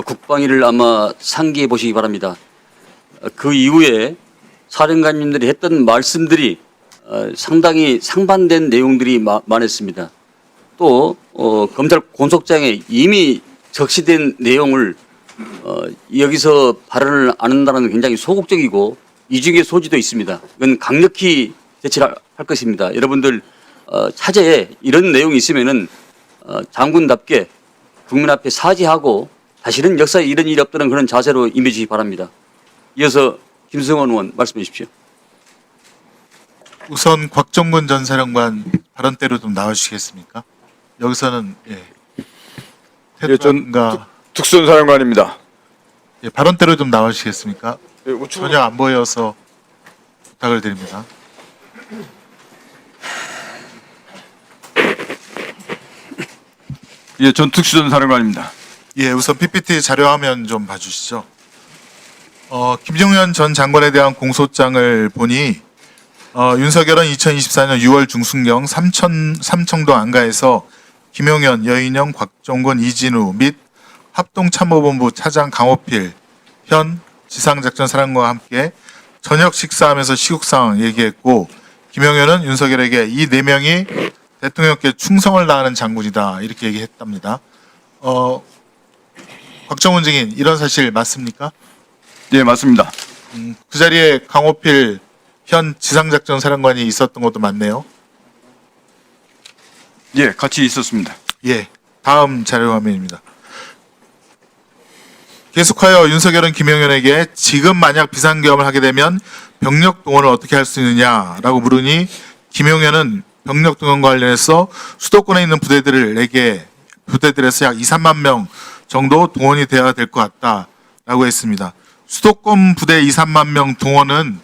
국방위를 아마 상기해 보시기 바랍니다. 그 이후에 사령관님들이 했던 말씀들이 상당히 상반된 내용들이 많았습니다. 또 검찰 공소장에 이미 적시된 내용을 여기서 발언을 안 한다는 건 굉장히 소극적이고 이중의 소지도 있습니다. 이건 강력히 대처할 것입니다. 여러분들 차제에 이런 내용이 있으면은 장군답게 국민 앞에 사죄하고 다시는 역사에 이런 일이 없다는 그런 자세로 임해 주시기 바랍니다. 이어서 김성원 의원 말씀해 주십시오. 우선 곽정근 전 사령관 발언대로 좀 나와주시겠습니까? 여기서는 태도가 특수전 사령관입니다. 발언대로 좀 나와주시겠습니까? 우측으로 전혀 안 보여서 부탁을 드립니다. 전 특수전 사령관입니다. 우선 PPT 자료화면 좀 봐주시죠. 김종현 전 장관에 대한 공소장을 보니 윤석열은 2024년 6월 중순경 삼청도 안가에서 김용현, 여인영, 곽종건, 이진우 및 합동참모본부 차장 강호필, 현 지상작전사령관과 함께 저녁 식사하면서 시국 상황 얘기했고, 김용현은 윤석열에게 이 4명이 대통령께 충성을 다하는 장군이다 이렇게 얘기했답니다. 곽정훈 증인, 이런 사실 맞습니까? 예, 맞습니다. 그 자리에 강호필 현 지상작전사령관이 있었던 것도 맞네요. 예, 같이 있었습니다. 다음 자료 화면입니다. 계속하여 윤석열은 김용현에게 지금 만약 비상계엄을 하게 되면 병력 동원을 어떻게 할 수 있느냐라고 물으니 김용현은 병력 동원과 관련해서 수도권에 있는 부대들에서 약 2, 3만 명 정도 동원이 되어야 될 것 같다라고 했습니다. 수도권 부대 2, 3만 명 동원은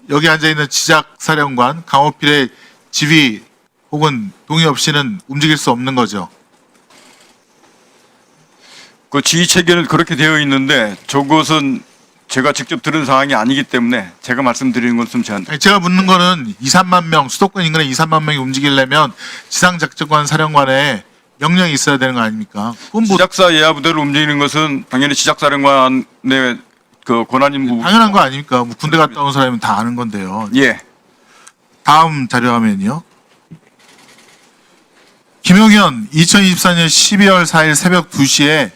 여기 앉아있는 지작사령관 강호필의 지휘 혹은 동의 없이는 움직일 수 없는 거죠. 그 지휘 체계는 그렇게 되어 있는데 저것은 제가 직접 들은 사항이 아니기 때문에 제가 말씀드리는 것은 제가 묻는 거는 2, 3만 명, 수도권 인근에 2, 3만 명이 움직이려면 지상작전관 사령관에 명령이 있어야 되는 거 아닙니까? 지작사 예하 부대를 움직이는 것은 당연히 지작사령관의 그 권한인 당연한 거 아닙니까? 군대 갔다 온 사람은 다 아는 건데요. 예. 다음 자료 화면이요. 김용현 2024년 12월 4일 새벽 2시에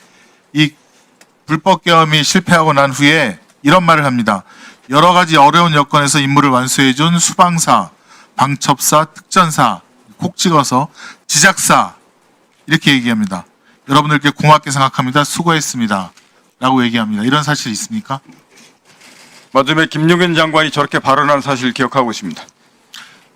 이 불법 계엄이 실패하고 난 후에 이런 말을 합니다. 여러 가지 어려운 여건에서 임무를 완수해준 수방사, 방첩사, 특전사 콕 찍어서 지작사 이렇게 얘기합니다. 여러분들께 고맙게 생각합니다. 수고했습니다. 라고 얘기합니다. 이런 사실이 있습니까? 맞으면 김용현 장관이 저렇게 발언한 사실을 기억하고 있습니다.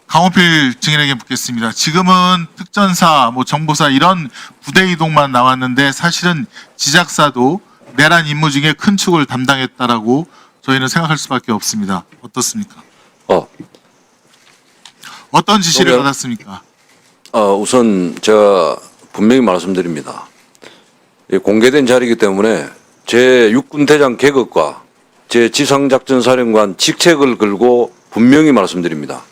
강호필 증인에게 묻겠습니다. 지금은 특전사, 정보사 이런 부대 이동만 나왔는데 사실은 지작사도 내란 임무 중에 큰 축을 담당했다라고 저희는 생각할 수밖에 없습니다. 어떻습니까? 어떤 지시를 받았습니까? 우선 제가 분명히 말씀드립니다. 공개된 자리이기 때문에 제 육군대장 계급과 제 지상작전사령관 직책을 걸고 분명히 말씀드립니다.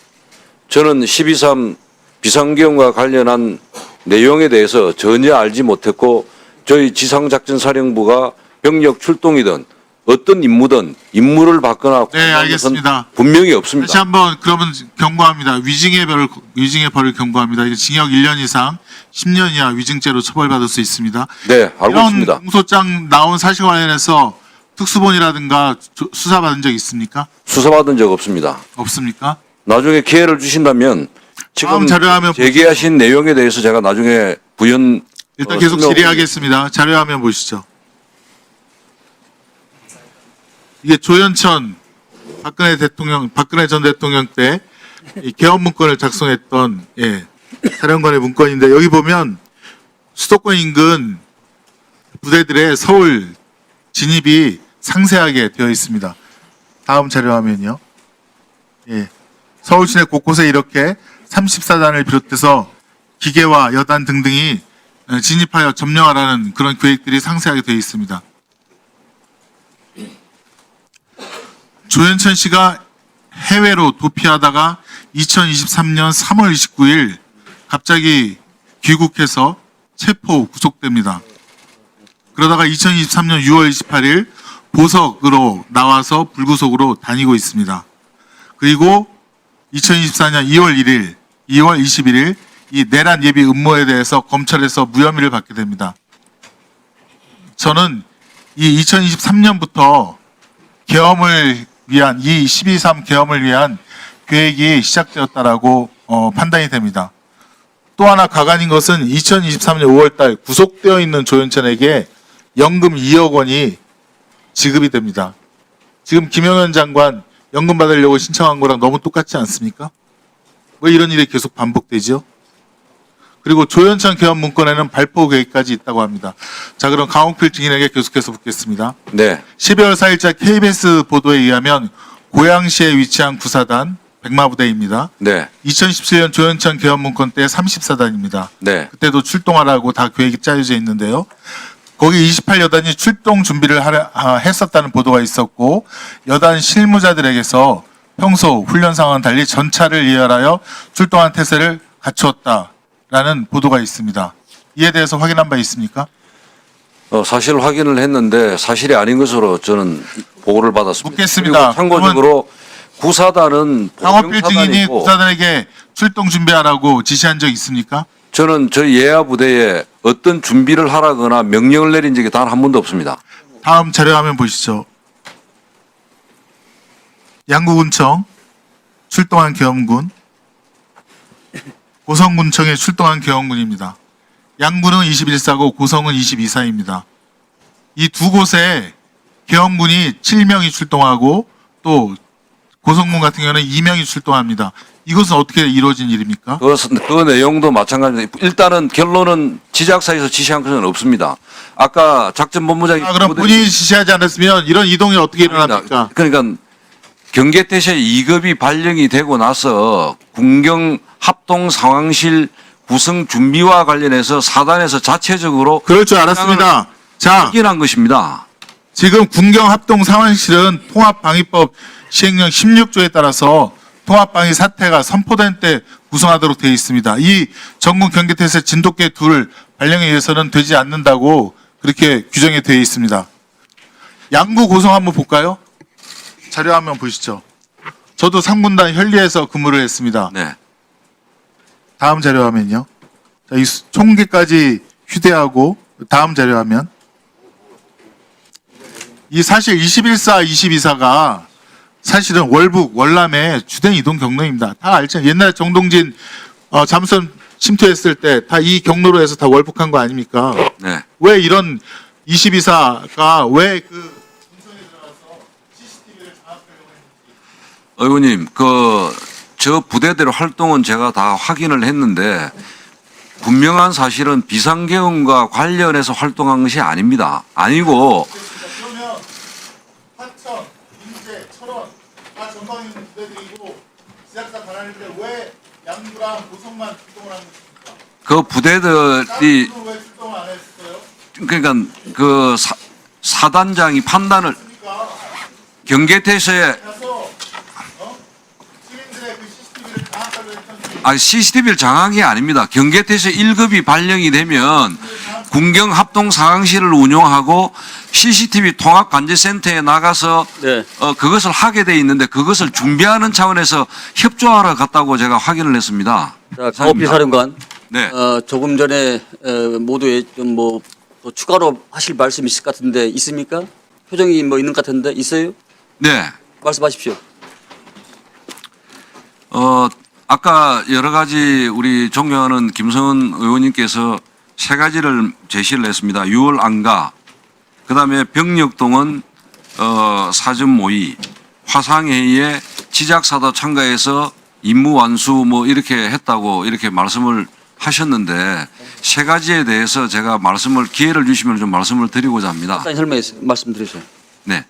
저는 12.3 비상계엄과 관련한 내용에 대해서 전혀 알지 못했고 저희 지상작전사령부가 병력 출동이든 어떤 임무든 임무를 받거나 네, 알겠습니다. 분명히 없습니다. 다시 한번 그러면 경고합니다. 위증의 벌을 경고합니다. 이게 징역 1년 이상 10년 이하 위증죄로 처벌받을 수 있습니다. 네, 알고 이런 있습니다. 이런 공소장 나온 사실 관련해서 특수본이라든가 수사받은 적 있습니까? 수사받은 적 없습니다. 없습니까? 나중에 기회를 주신다면 지금 다음 자료화면 제기하신 내용에 대해서 제가 나중에 부연 일단 계속 질의하겠습니다. 자료화면 보시죠. 이게 조현천 박근혜 전 대통령 때 이 계엄 문건을 작성했던 사령관의 문건인데 여기 보면 수도권 인근 부대들의 서울 진입이 상세하게 되어 있습니다. 다음 자료화면이요. 서울 시내 곳곳에 이렇게 34단을 비롯해서 기계와 여단 등등이 진입하여 점령하라는 그런 계획들이 상세하게 되어 있습니다. 조현천 씨가 해외로 도피하다가 2023년 3월 29일 갑자기 귀국해서 체포 구속됩니다. 그러다가 2023년 6월 28일 보석으로 나와서 불구속으로 다니고 있습니다. 그리고 2024년 2월 1일, 2월 21일 이 내란 예비 음모에 대해서 검찰에서 무혐의를 받게 됩니다. 저는 이 2023년부터 계엄을 위한 이 12.3 계엄을 위한 계획이 시작되었다라고 판단이 됩니다. 또 하나 가관인 것은 2023년 5월달 구속되어 있는 조현천에게 연금 2억 원이 지급이 됩니다. 지금 김영현 장관 연금 받으려고 신청한 거랑 너무 똑같지 않습니까? 왜 이런 일이 계속 반복되죠? 그리고 조현천 계엄 문건에는 발포 계획까지 있다고 합니다. 자, 그럼 강홍필 증인에게 계속해서 묻겠습니다. 네. 12월 4일자 KBS 보도에 의하면 고양시에 위치한 구사단 백마부대입니다. 네. 2017년 조현천 계엄 문건 때 34단입니다. 네. 그때도 출동하라고 다 계획이 짜여져 있는데요. 거기 28여단이 출동 준비를 했었다는 보도가 있었고 여단 실무자들에게서 평소 훈련 상황은 달리 전차를 예열하여 출동한 태세를 갖추었다라는 보도가 있습니다. 이에 대해서 확인한 바 있습니까? 사실 확인을 했는데 사실이 아닌 것으로 저는 보고를 받았습니다. 묻겠습니다. 그리고 참고적으로 구사단은 강호필 증인이 보병사단이고 구사단에게 출동 준비하라고 지시한 적 있습니까? 저는 저희 예하 부대에 어떤 준비를 하라거나 명령을 내린 적이 단 한 번도 없습니다. 다음 자료화면 보시죠. 양구군청 출동한 계엄군, 고성군청에 출동한 계엄군입니다. 양구는 21사고 고성은 22사입니다. 이 두 곳에 계엄군이 7명이 출동하고 또 고성군 같은 경우는 2명이 출동합니다. 이것은 어떻게 이루어진 일입니까? 그 내용도 마찬가지입니다. 일단은 결론은 지작사에서 지시한 것은 없습니다. 아까 작전본부장이 그럼 본인이 지시하지 않았으면 이런 이동이 어떻게 일어납니까? 그러니까 경계태세 2급이 발령이 되고 나서 군경 합동 상황실 구성 준비와 관련해서 사단에서 자체적으로 그럴 줄 알았습니다. 자, 확인한 것입니다. 지금 군경 합동 상황실은 통합방위법 시행령 16조에 따라서 통합방위 사태가 선포된 때 구성하도록 되어 있습니다. 이 전국 경계태세 진돗개 둘 발령에 의해서는 되지 않는다고 그렇게 규정이 되어 있습니다. 양구 고성 한번 볼까요? 자료 한번 보시죠. 저도 상군단 현리에서 근무를 했습니다. 네. 다음 자료 화면요. 자, 이 총기까지 휴대하고 다음 자료 화면. 이 사실 21사, 22사가 사실은 월북, 월남의 주된 이동 경로입니다. 다 알죠. 옛날에 정동진 잠수선 침투했을 때 다 이 경로로 해서 다 월북한 거 아닙니까? 네. 왜 이런 22사가 왜 그 군성에 들어가서 CCTV를 장악하려고 했는지. 의원님, 저 부대대로 활동은 제가 다 확인을 했는데 분명한 사실은 비상계엄과 관련해서 활동한 것이 아닙니다. 아니고 그러면 화천, 인제, 철원 다 전방에 있는 부대들이고 지작사 반환인데 왜 양구랑 고성만 출동을 한 것입니까? 그 부대들이 다른 왜 출동을 안 했어요? 그러니까 그 사단장이 판단을 그러니까 경계태세에 가서 시민들의 그 CCTV를 장악하려 했던 CCTV를 장악이 아닙니다. 경계태세 1급이 발령이 되면 군경 합동 상황실을 운용하고 CCTV 통합 관제센터에 나가서 네. 그것을 하게 돼 있는데 그것을 준비하는 차원에서 협조하러 갔다고 제가 확인을 했습니다. 자, 강호필 사령관. 네. 조금 전에 모두에 좀 뭐 또 추가로 하실 말씀 있을 것 같은데 있습니까? 표정이 뭐 있는 것 같은데 있어요? 네. 말씀하십시오. 아까 여러 가지 우리 존경하는 김성은 의원님께서 세 가지를 제시를 했습니다. 6월 안가, 그다음에 병력동원 사전 모의, 화상회의에 지작사도 참가해서 임무 완수 뭐 이렇게 했다고 이렇게 말씀을 하셨는데 세 가지에 대해서 제가 기회를 주시면 좀 말씀을 드리고자 합니다. 간단히 말씀드리세요. 네.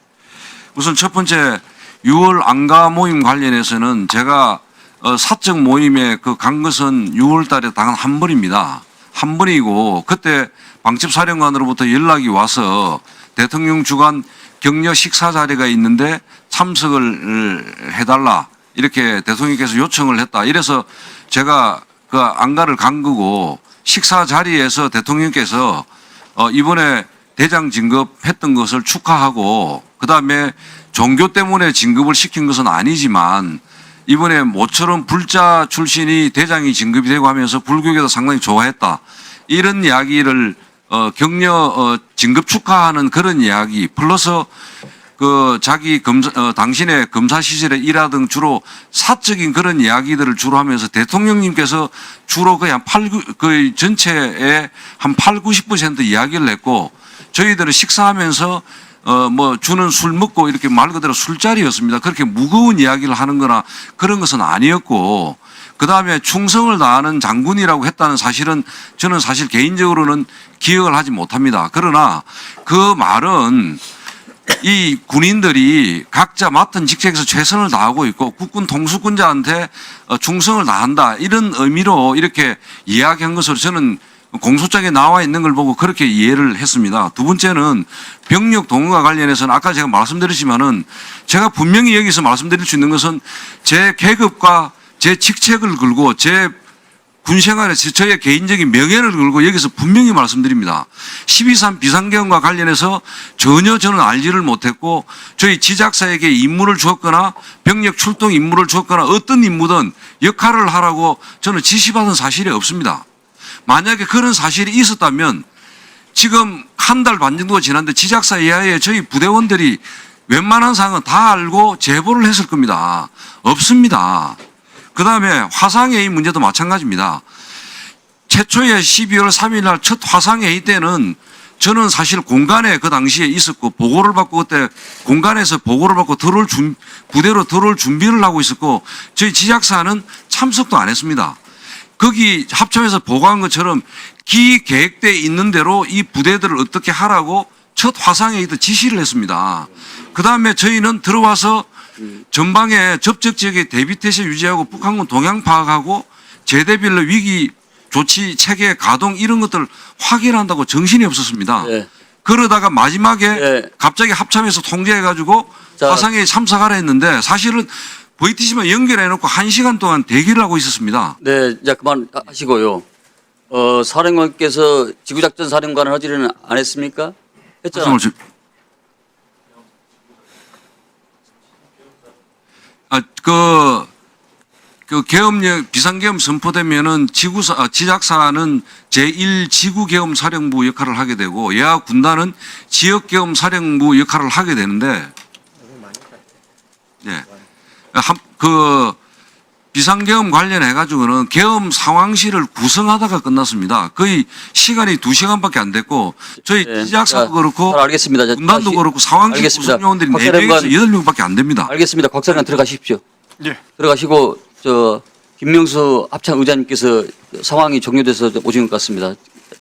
우선 첫 번째 6월 안가 모임 관련해서는 제가 사적 모임에 간 것은 6월 달에 단 한 번입니다. 한 번이고 그때 방첩사령관으로부터 연락이 와서 대통령 주관 격려 식사 자리가 있는데 참석을 해달라 이렇게 대통령께서 요청을 했다. 이래서 제가 그 안가를 간 거고 식사 자리에서 대통령께서 이번에 대장 진급했던 것을 축하하고 그다음에 종교 때문에 진급을 시킨 것은 아니지만 이번에 모처럼 불자 출신이 대장이 진급이 되고 하면서 불교계도 상당히 좋아했다. 이런 이야기를 격려 진급 축하하는 그런 이야기 플러스 그 자기 당신의 검사 시절에 일하던 주로 사적인 그런 이야기들을 주로 하면서 대통령님께서 주로 거의 거의 전체의 한 8, 90% 이야기를 했고 저희들은 식사하면서 뭐 주는 술 먹고 이렇게 말 그대로 술자리였습니다. 그렇게 무거운 이야기를 하는 거나 그런 것은 아니었고 그다음에 충성을 다하는 장군이라고 했다는 사실은 저는 사실 개인적으로는 기억을 하지 못합니다. 그러나 그 말은 이 군인들이 각자 맡은 직책에서 최선을 다하고 있고 국군 통수권자한테 충성을 다한다 이런 의미로 이렇게 이야기한 것으로 저는 공소장에 나와 있는 걸 보고 그렇게 이해를 했습니다. 두 번째는 병력 동원과 관련해서는 아까 제가 말씀드렸지만은 제가 분명히 여기서 말씀드릴 수 있는 것은 제 계급과 제 직책을 걸고 제 군생활에 저의 개인적인 명예를 걸고 여기서 분명히 말씀드립니다. 12.3 비상계엄과 관련해서 전혀 저는 알지를 못했고 저희 지작사에게 임무를 주었거나 병력 출동 임무를 주었거나 어떤 임무든 역할을 하라고 저는 지시받은 사실이 없습니다. 만약에 그런 사실이 있었다면 지금 한 달 반 정도가 지났는데 지작사 이하의 저희 부대원들이 웬만한 사항은 다 알고 제보를 했을 겁니다. 없습니다. 그 다음에 화상회의 문제도 마찬가지입니다. 최초의 12월 3일 날 첫 화상회의 때는 저는 사실 공간에 그 당시에 있었고 보고를 받고 그때 공간에서 보고를 받고 부대로 들어올 준비를 하고 있었고 저희 지작사는 참석도 안 했습니다. 거기 합참에서 보고한 것처럼 기계획대에 있는 대로 이 부대들을 어떻게 하라고 첫 화상회의 때 지시를 했습니다. 그 다음에 저희는 들어와서 전방에 접촉 지역의 대비태세 유지하고 북한군 동향 파악하고 제대별로 위기 조치 체계 가동 이런 것들을 확인한다고 정신이 없었습니다. 네. 그러다가 마지막에 네. 갑자기 합참에서 통제해가지고 자. 화상회의 참석하라 했는데 사실은 VTC만 연결해놓고 1시간 동안 대기를 하고 있었습니다. 네, 이제 그만하시고요. 사령관께서 지구작전 사령관을 하지는 안 했습니까? 했잖아요. 말씀을 그 계엄령 비상계엄 선포되면은 지작사는 제1지구계엄 사령부 역할을 하게 되고 예하 군단은 지역계엄 사령부 역할을 하게 되는데, 예, 그 비상계엄 관련해 가지고는 계엄 상황실을 구성하다가 끝났습니다. 거의 시간이 2시간밖에 안 됐고 저희 네, 지작사도 자, 그렇고 잘 알겠습니다. 자, 군단도 다시- 그렇고 상황실 알겠습니다. 구성요원들이 박 4명에서 사령관- 8명밖에 안 됩니다. 알겠습니다. 곽 사령관 들어가십시오. 예. 들어가시고 김명수 합참 의장님께서 상황이 종료돼서 오신 것 같습니다.